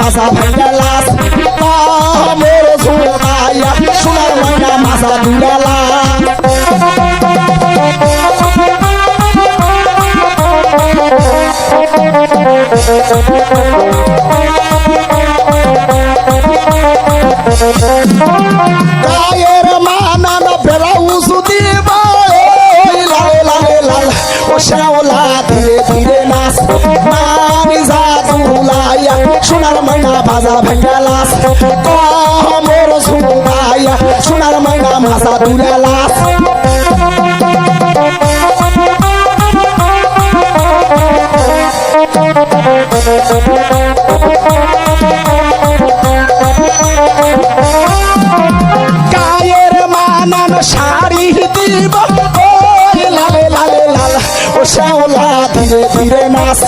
মাসা ভাঙ্গালাস মোর সুমাইয়া সোনার ময়না মাসা দুলালা গায়ের মানান ব্লাউজ দিবা লাল লাল লাল ও শ্যাওলা ধীরে ধীরে নাচ নামি জাদুলাইয়া সোনার ময়না বাজা ভাঙ্গালাস মোর সুমাইয়া সোনার ময়না মাসা দুলালাস গায়ের মানান শাড়ি দিব লালে লালে লাল ও শ্যাওলা ধীরে ধীরে নাচ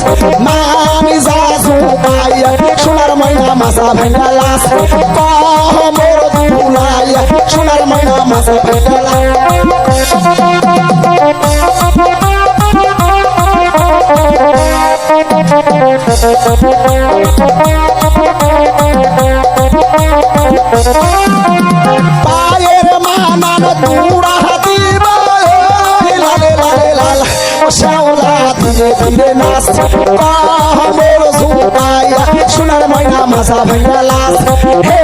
মামি জাদুলাইয়া সোনার ময়না মাসা ভাঙ্গালাস মোর দুলাইয়া সোনার ময়না মাসা ভাঙ্গালাস পায়ের মানান দুড়া দিব লালে লালে লাল ও শ্যাওলা ধীরে ধীরে নাচ মোর সুমাইয়া সোনার ময়না মাসা ভাঙ্গালাস হে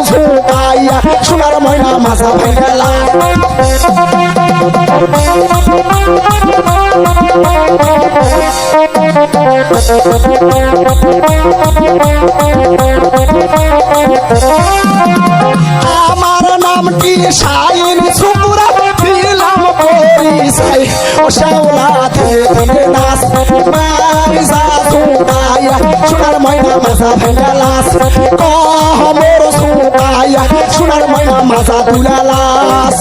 সুমাইয়া সোনার ময়না মাসা ভাঙ্গালাস আমার নামটি শাইন সুপুরা দিলাম পরিচয় ও শ্যাওলা ধীরে ধীরে নাচ মারি জাদুলাইয়া সোনার ময়না মাসা ভাঙ্গালাস মোর সুমাইয়া সোনার ময়না মাসা দুলালাস